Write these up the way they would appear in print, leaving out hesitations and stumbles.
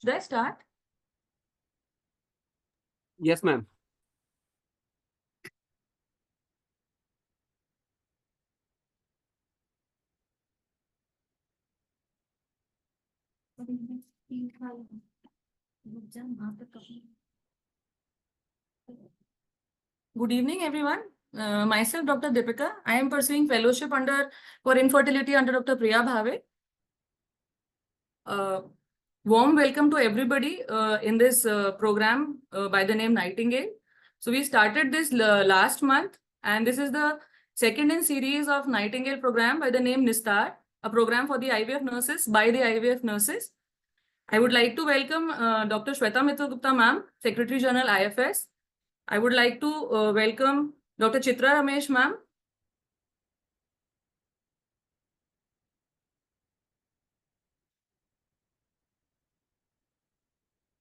Should I start? Yes, ma'am. Good evening, everyone. Myself, Dr. Deepika. I am pursuing fellowship for infertility under Dr. Priya Bhave. Warm welcome to everybody in this program by the name Nightingale. So we started this last month, and this is the second in series of Nightingale program by the name Nistar, a program for the IVF nurses by the IVF nurses. I would like to welcome Dr. Shweta Mitra Gupta ma'am, Secretary General IFS. I would like to welcome Dr. Chitra Ramesh ma'am.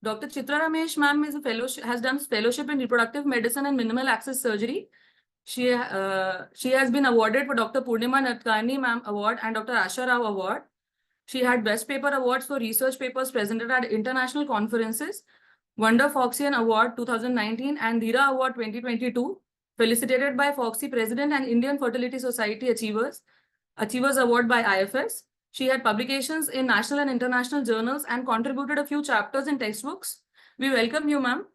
Dr. Chitra Ramesh ma'am is a fellowship, has done fellowship in reproductive medicine and minimal access surgery. She has been awarded for Dr. Purnima Natkani ma'am award and Dr. Asha Rao award. She had best paper awards for research papers presented at international conferences, Wonder Foxian Award 2019 and Dhira Award 2022, felicitated by Foxy President and Indian Fertility Society Achievers Award by IFS. She had publications in national and international journals and contributed a few chapters in textbooks. We welcome you, ma'am.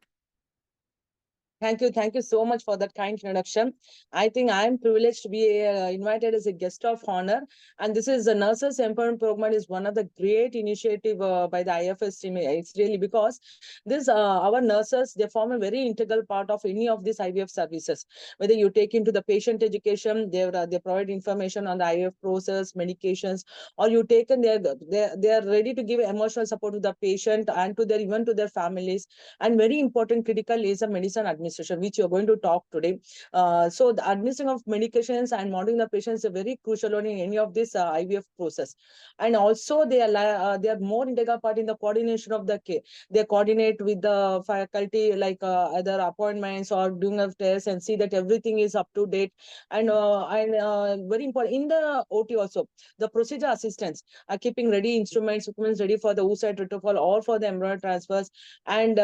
Thank you. Thank you so much for that kind introduction. I think I am privileged to be invited as a guest of honor. And this is the Nurses Empowerment Program is one of the great initiative by the IFS team. It's really because this our nurses, they form a very integral part of any of these IVF services. Whether you take into the patient education, they provide information on the IVF process, medications, or you take in they are ready to give emotional support to the patient and to their even to their families. And very important critical is the medicine administration, which you're going to talk today. So the administration of medications and monitoring the patients is very crucial in any of this IVF process. And also they are more integral part in the coordination of the care. They coordinate with the faculty, like either appointments or doing of tests, and see that everything is up to date. And very important in the OT also, the procedure assistants are keeping ready instruments, equipments ready for the oocyte retrieval or for the embryo transfers. And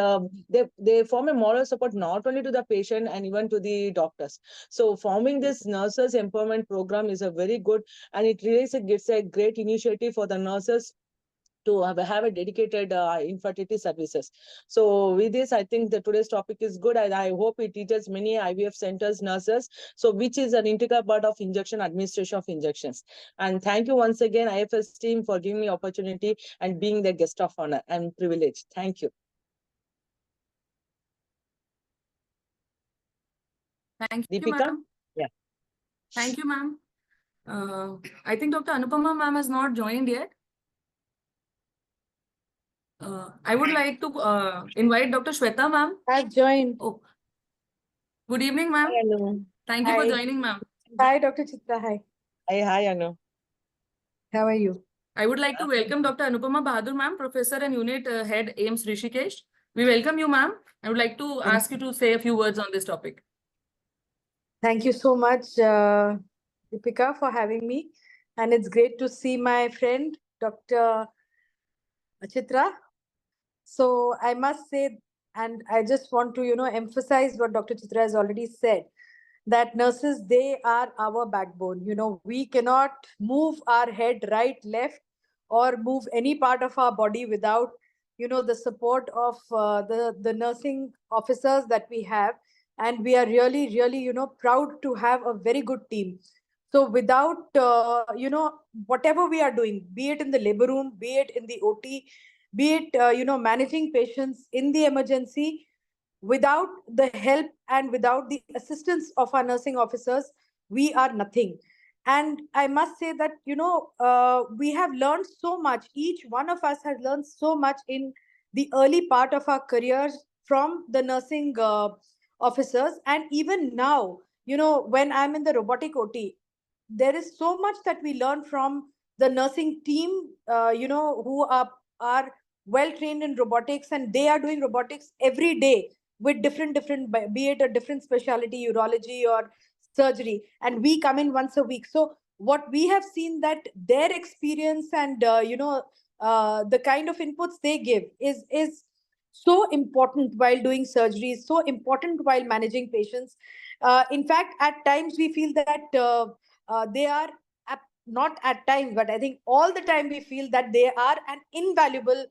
they form a moral support not only to the patient and even to the doctors. So forming this nurses empowerment program is a very good, and it really gives a great initiative for the nurses to have a dedicated infertility services. So with this, I think that today's topic is good, and I hope it teaches many IVF centers, nurses, so which is an integral part of injection administration of injections. And thank you once again, IFS team, for giving me opportunity and being the guest of honor. I'm privileged. Thank you. Thank you, Deepika? ma'am. Yeah. Thank you, ma'am. I think Dr. Anupama ma'am has not joined yet. I would like to invite Dr. Shweta ma'am. I've joined. Oh, good evening, ma'am. Hello. Thank you Hi. for joining, ma'am. Hi, Dr. Chitra. Hi. Hi, Anu. How are you? I would like to welcome Dr. Anupama Bahadur, ma'am, Professor and Unit Head, AIIMS Rishikesh. We welcome you, ma'am. I would like to ask you to say a few words on this topic. Thank you so much, Deepika, for having me. And it's great to see my friend, Dr. Chitra. So I must say, and I just want to, emphasize what Dr. Chitra has already said, that nurses, they are our backbone. We cannot move our head right, left, or move any part of our body without, the support of the nursing officers that we have. And we are really, really, proud to have a very good team. So without, whatever we are doing, be it in the labor room, be it in the OT, be it, managing patients in the emergency, without the help and without the assistance of our nursing officers, we are nothing. And I must say that, we have learned so much. Each one of us has learned so much in the early part of our careers from the nursing officers. And even now, when I'm in the robotic OT, there is so much that we learn from the nursing team, who are well trained in robotics, and they are doing robotics every day with different, be it a different specialty, urology or surgery, and we come in once a week. So what we have seen, that their experience and the kind of inputs they give is so important while doing surgery, so important while managing patients. In fact, at times we feel that they are not at times, but I think all the time we feel that they are an invaluable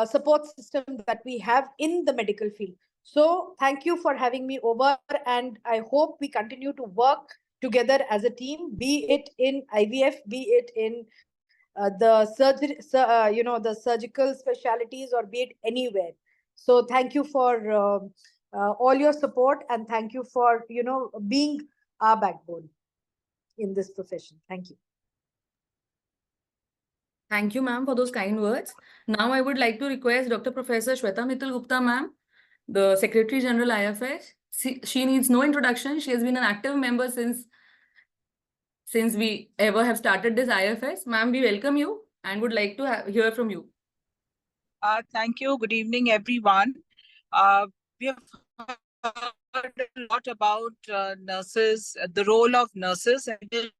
support system that we have in the medical field. So thank you for having me over, and I hope we continue to work together as a team, be it in IVF, be it in the surgery, the surgical specialties, or be it anywhere. So thank you for all your support, and thank you for being our backbone in this profession. Thank you. Thank you, ma'am, for those kind words. Now I would like to request Dr. Professor Shweta Mittal Gupta, ma'am, the Secretary General IFS. She needs no introduction. She has been an active member since we ever have started this IFS. Ma'am, we welcome you and would like to hear from you. Thank you. Good evening, everyone. We have heard a lot about nurses, the role of nurses, and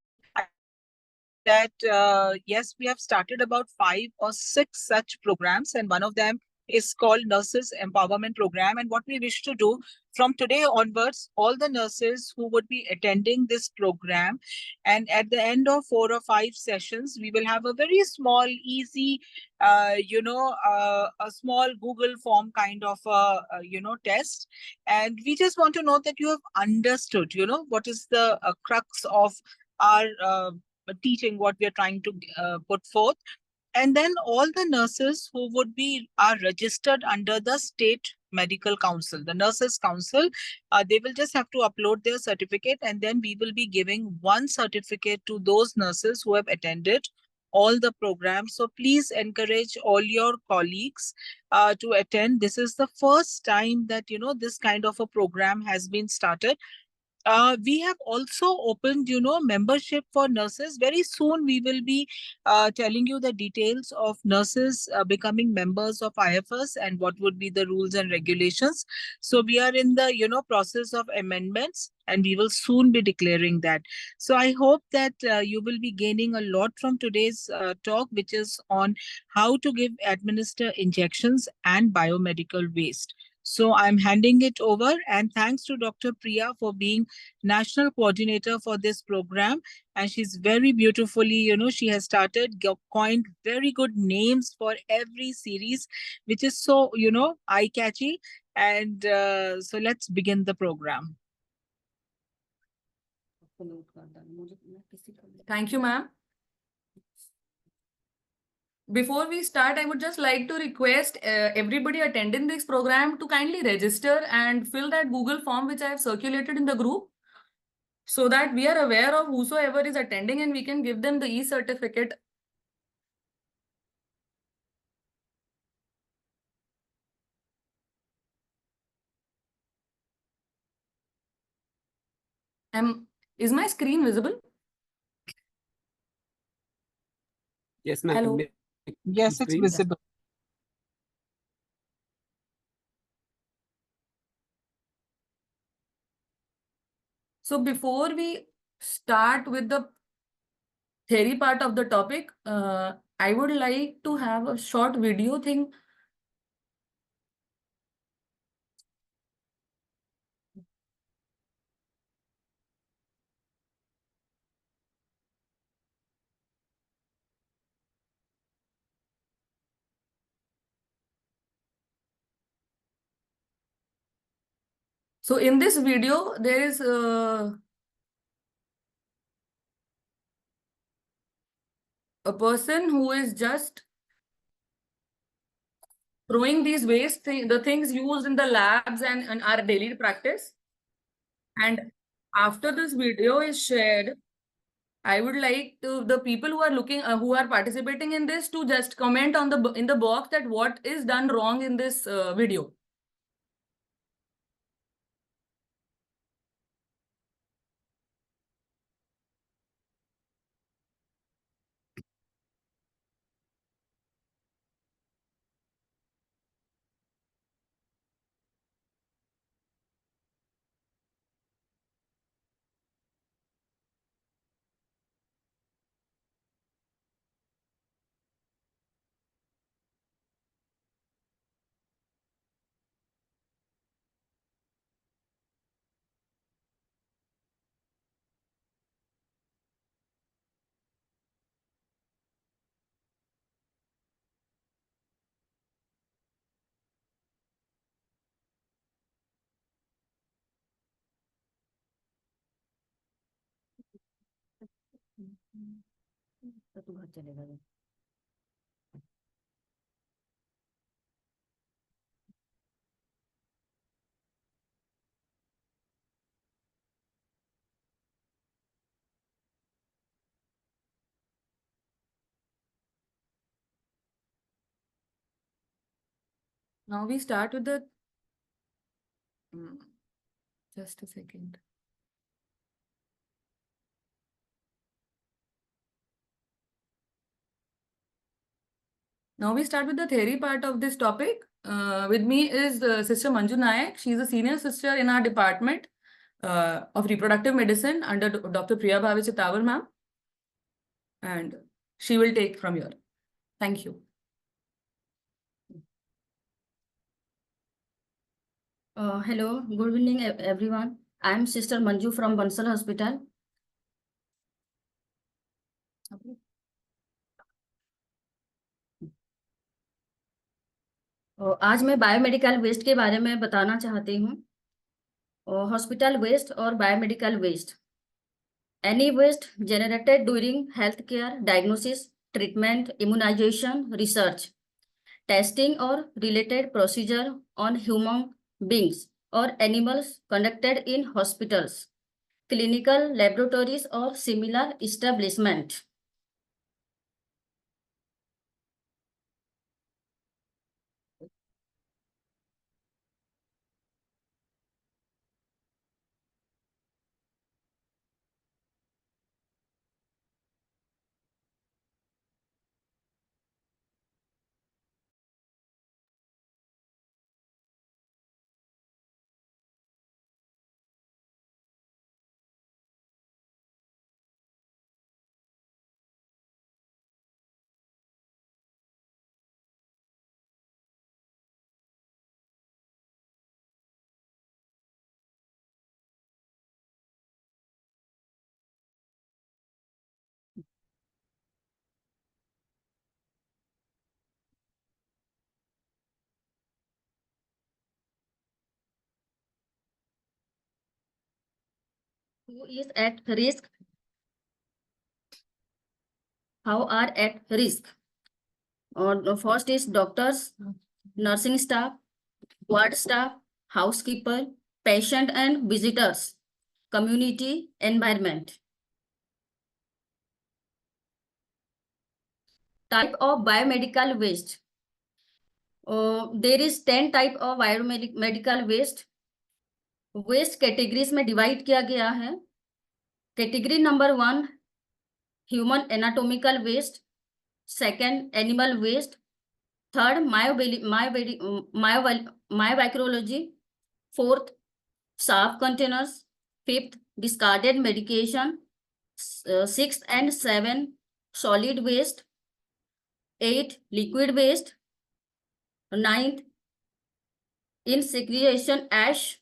that yes, we have started about 5 or 6 such programs, and one of them is called Nurses Empowerment Program. And what we wish to do from today onwards, all the nurses who would be attending this program, and at the end of 4 or 5 sessions, we will have a very small, easy, a small Google form kind of test. And we just want to know that you have understood, what is the crux of our teaching, what we are trying to put forth. And then all the nurses who would be are registered under the State Medical Council, the Nurses Council, they will just have to upload their certificate, and then we will be giving one certificate to those nurses who have attended all the programs. So please encourage all your colleagues to attend. This is the first time that, this kind of a program has been started. We have also opened, membership for nurses. Very soon we will be telling you the details of nurses becoming members of IFS and what would be the rules and regulations. So we are in the, process of amendments, and we will soon be declaring that. So I hope that you will be gaining a lot from today's talk, which is on how to administer injections and biomedical waste. So I'm handing it over, and thanks to Dr. Priya for being national coordinator for this program. And she's very beautifully, she has coined very good names for every series, which is so, eye-catchy. And so let's begin the program. Thank you, ma'am. Before we start, I would just like to request everybody attending this program to kindly register and fill that Google form which I have circulated in the group, so that we are aware of whosoever is attending and we can give them the e-certificate. Is my screen visible? Yes, ma'am. Hello. Yes, it's visible. So before we start with the theory part of the topic, I would like to have a short video thing. So in this video, there is a person who is just throwing these waste, the things used in the labs and our daily practice. And after this video is shared, I would like to the people who are looking, who are participating in this, to just comment on in the box that what is done wrong in this video. तू घर चलेगा वो। Now we start with the. Just a second. Now we start with the theory part of this topic. With me is Sister Manju Nayak. She is a senior sister in our department of reproductive medicine under Dr. Priya Bhavi Chitawar ma'am. And she will take from here. Thank you. Hello, good evening everyone. I am Sister Manju from Bansal Hospital. आज मैं biomedical waste के बारे में बताना चाहती हूँ। Hospital waste और biomedical waste. Any waste generated during healthcare, diagnosis, treatment, immunization, research, testing or related procedure on human beings or animals conducted in hospitals, clinical laboratories or similar establishment. Who is at risk? How are at risk? The first is doctors, nursing staff, ward staff, housekeeper, patient and visitors, community environment. Type of biomedical waste. There is 10 type of biomedical waste. Waste categories में divide किया गया है। Category number 1 human anatomical waste, second animal waste, third microbiology, fourth sharps containers, fifth discarded medication, sixth and 7 solid waste, 8 liquid waste, 9th incineration ash,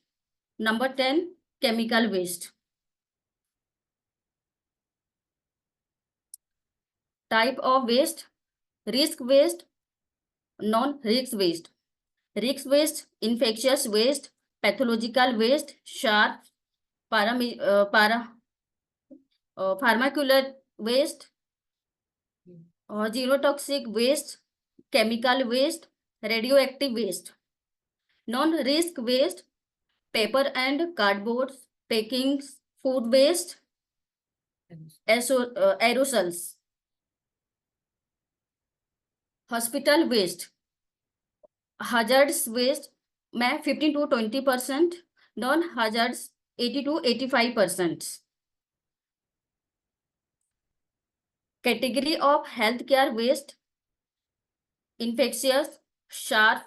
number 10 chemical waste. Type of waste: risk waste, non-risk waste. Risk waste: infectious waste, pathological waste, sharp, pharmaceutical waste, genotoxic waste, chemical waste, radioactive waste. Non-risk waste: paper and cardboard, packings, food waste, aerosols. Hospital waste, hazardous waste में 15 to 20%, non hazardous 80 to 85%. Category of healthcare waste: infectious, sharp,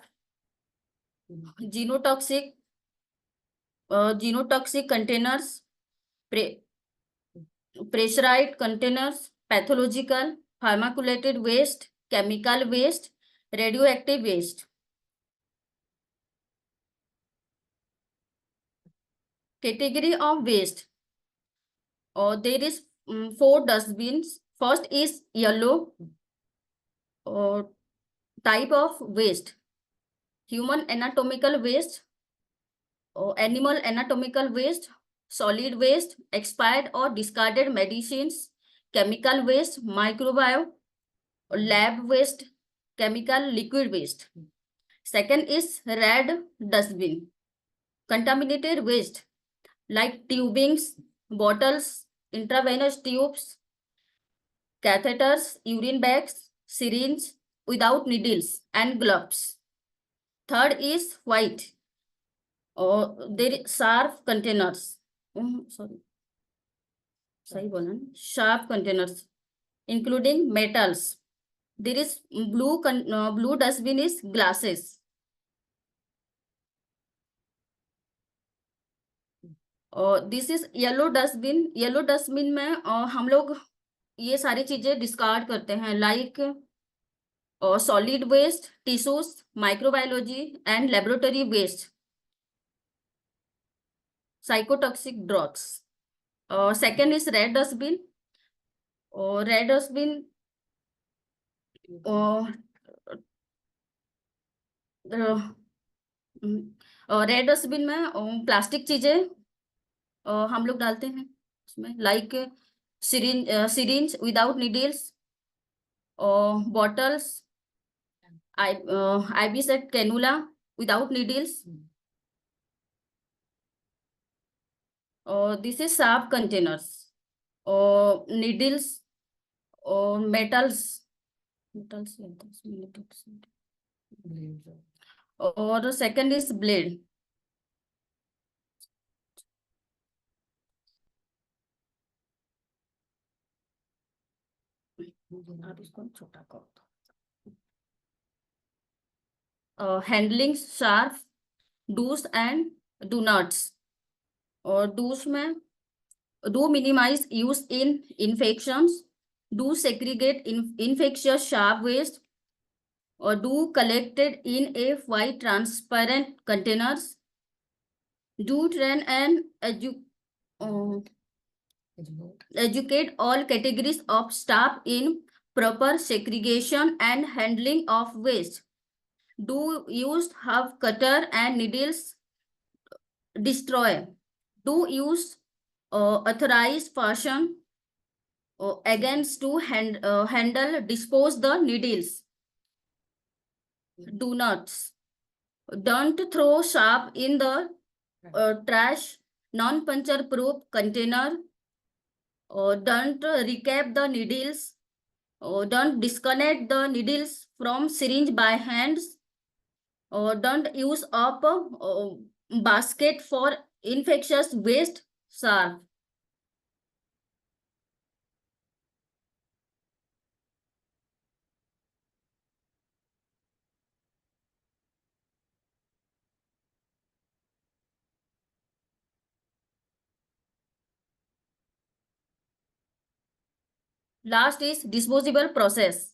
genotoxic containers, pressurized containers, pathological, pharmaculated waste, chemical waste, radioactive waste. Category of waste. There is 4 dustbins. First is yellow. Type of waste: human anatomical waste, animal anatomical waste, solid waste, expired or discarded medicines, chemical waste, microbiome, lab waste, chemical liquid waste. Second is red dustbin. Contaminated waste like tubings, bottles, intravenous tubes, catheters, urine bags, syringe without needles and gloves. Third is white or there is sharp containers. Sorry. सही बोला ना? Sharp containers including metals. There is blue dustbin is glasses. और this is yellow dustbin. Yellow dustbin में हम लोग ये सारी चीजें डिस्कार्ड करते हैं like solid waste, tissues, microbiology and laboratory waste, cytotoxic drugs. Second is red dustbin. और रेड डस्टबिन रेड डस्टबिन में प्लास्टिक चीजें हम लोग डालते हैं उसमें like syringe without needles, bottles, IV set cannula without needles. This is sharp containers, needles, metals, और second is blade. आप इसको छोटा कर दो. Handling sharp, dos and do nots. और डूस में do minimize use in infections, do segregate infectious sharp waste, or do collected in a white transparent containers, do train and educate all categories of staff in proper segregation and handling of waste, do use have cutter and needles, destroy, do use authorized person against to handle, dispose the needles. Do not. Don't throw sharp in the trash, non-puncture proof container. Don't recap the needles. Don't disconnect the needles from syringe by hands. Don't use up basket for infectious waste sharp. Last is disposable process.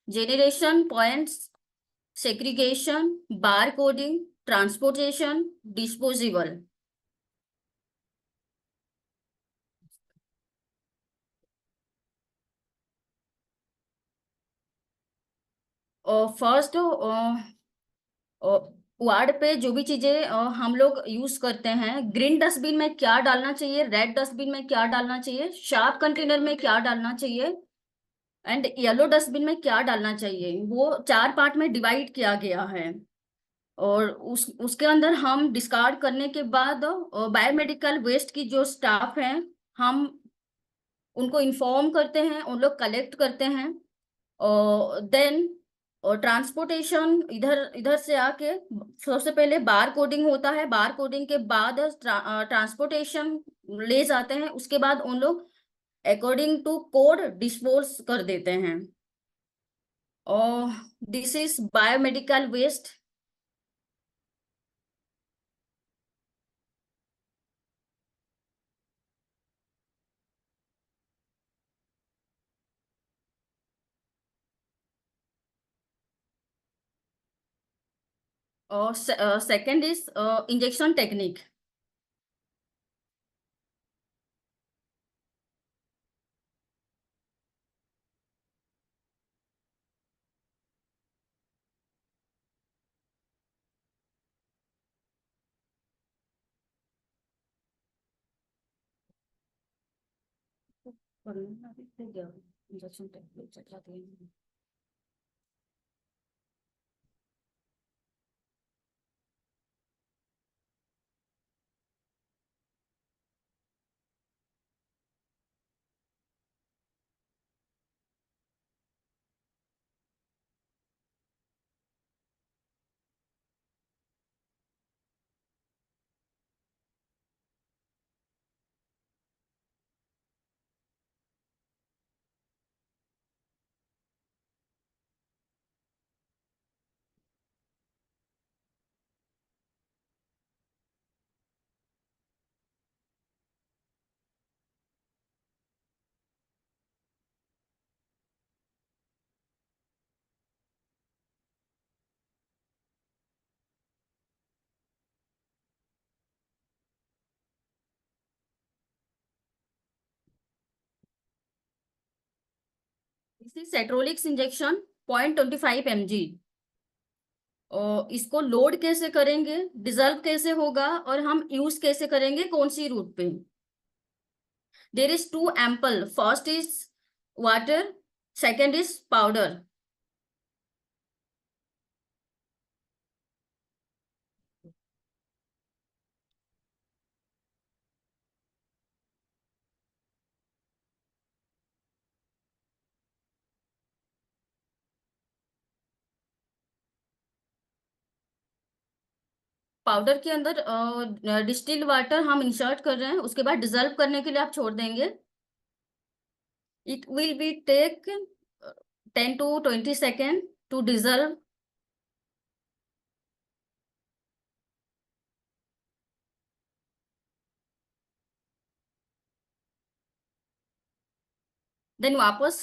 Generation points, segregation, barcoding, transportation, disposable. First ward पे जो भी चीजें हम लोग use करते हैं, green dustbin में क्या डालना चाहिए, रेड डस्टबिन में क्या डालना चाहिए, शार्प कंटेनर में क्या डालना चाहिए एंड येलो डस्टबिन में क्या डालना चाहिए, वो 4 पार्ट में डिवाइड किया गया है. और उसके अंदर हम डिस्कार्ड करने के बाद बायोमेडिकल वेस्ट की जो स्टाफ हैं हम उनको इन्फॉर्म करते हैं, उन लोग कलेक्ट करते हैं. और देन और ट्रांसपोर्टेशन इधर से आके सबसे पहले बार कोडिंग होता है, बार कोडिंग के बाद ट्रांसपोर्टेशन ले जाते हैं, उसके बाद उन लोग अकॉर्डिंग टू कोड डिस्पोज कर देते हैं. और दिस इज बायोमेडिकल वेस्ट. और second is injection technique. Injection tablet चलाते हैं। इसी सेट्रोलिक्स इंजेक्शन 0.25 mg। और इसको लोड कैसे करेंगे, डिजल्व कैसे होगा, और हम यूज कैसे करेंगे, कौन सी रूट पे। There is two ampoule, first is water, second is powder. Powder के अंदर डिस्टिल वाटर हम इंसर्ट कर रहे हैं, उसके बाद डिजल्व करने के लिए आप छोड़ देंगे। It will be take 10 to 20 seconds to dissolve. Then वापस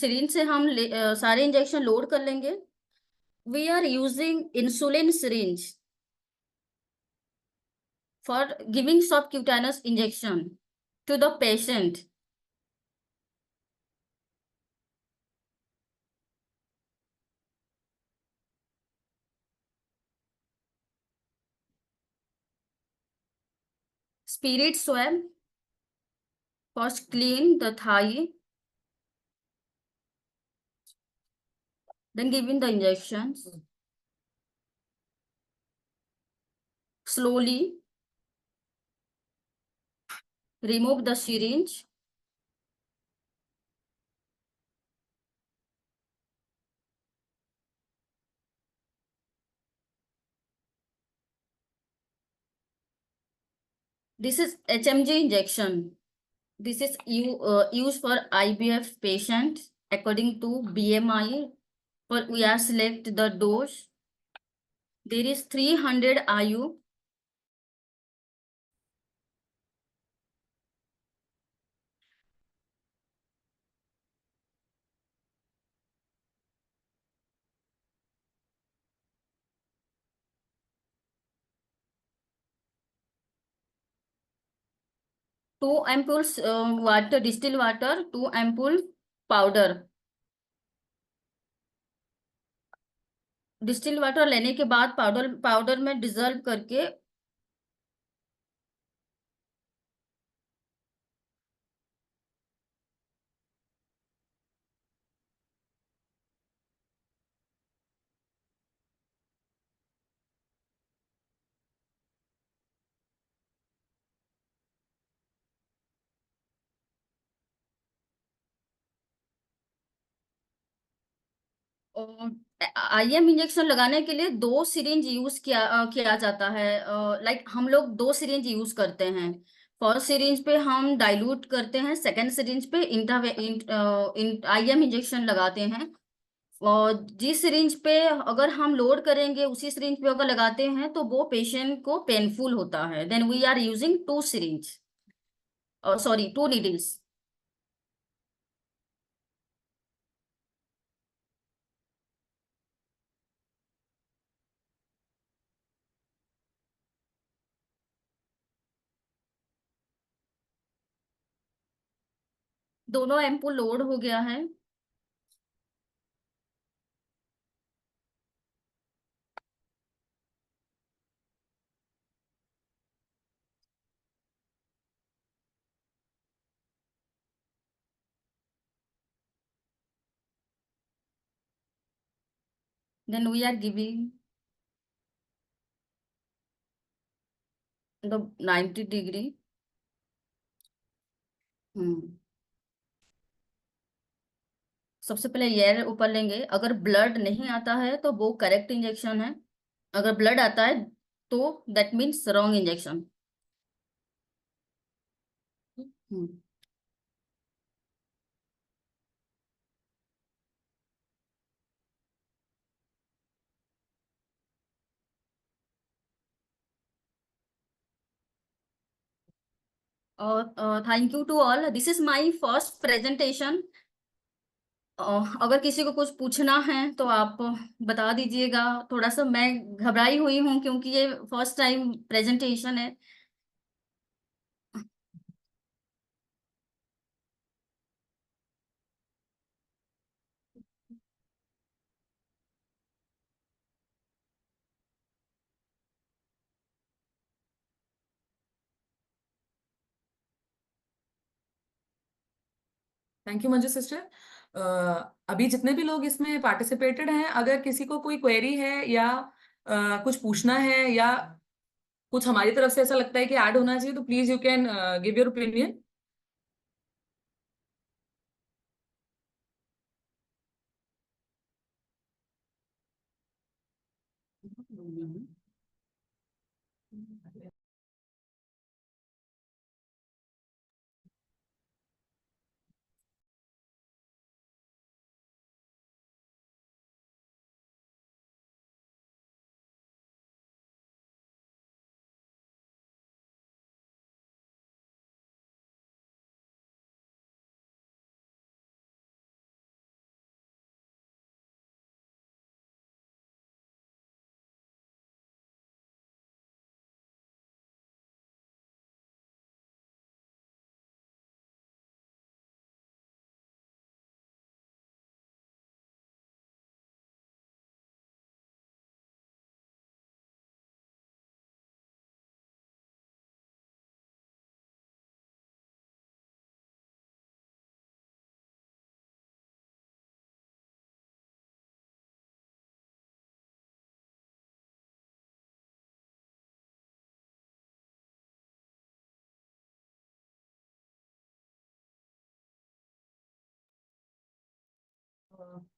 सिरिंज से हम सारे इंजेक्शन लोड कर लेंगे। We are using insulin syringe for giving subcutaneous injection to the patient. Spirit swab, first clean the thigh, then giving the injections. Slowly remove the syringe. This is HMG injection. This is used for IVF patient according to BMI. For we are select the dose. There is 300 IU. Two ampoules water, distilled water, 2 ampoule powder. Distil water लेने के बाद powder powder में dissolve करके IM injection लगाने के लिए 2 syringe use किया जाता है। लाइक हम लोग 2 सिरिंज यूज करते हैं। फर्स्ट सिरिंज पे हम डाइल्यूट करते हैं, सेकेंड सिरिंज पे IM इंजेक्शन लगाते हैं। और जिस सिरिंज पे अगर हम लोड करेंगे उसी सिरिंज पे अगर लगाते हैं तो वो पेशेंट को पेनफुल होता है। Then we are using 2 syringe, sorry 2 needles. दोनों एम्पूल लोड हो गया है। then we are giving the 90 degree. सबसे पहले एयर ऊपर लेंगे, अगर ब्लड नहीं आता है तो वो करेक्ट इंजेक्शन है, अगर ब्लड आता है तो दैट मीन्स रॉन्ग इंजेक्शन। और thank you to all, this is my first presentation. अगर किसी को कुछ पूछना है तो आप बता दीजिएगा। थोड़ा सा मैं घबराई हुई हूँ क्योंकि ये फर्स्ट टाइम प्रेजेंटेशन है। Thank you Manju sister. अभी जितने भी लोग इसमें पार्टिसिपेटेड हैं, अगर किसी को कोई क्वेरी है या कुछ पूछना है या कुछ हमारी तरफ से ऐसा लगता है कि ऐड होना चाहिए, तो please you can give your opinion.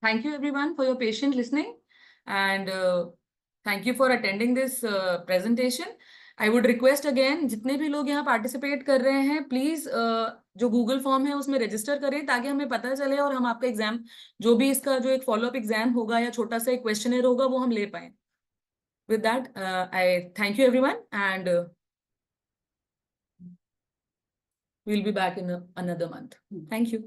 Thank you everyone for your patient listening, and thank you for attending this presentation. I would request again, जितने भी लोग यहाँ participate कर रहे हैं, please जो Google form है उसमें register करें ताकि हमें पता चले और हम आपका एग्जाम, जो भी इसका जो एक follow up एग्जाम होगा या छोटा सा एक questionnaire होगा, वो हम ले पाए। With that, I thank you everyone, and we'll be back in another month. Thank you.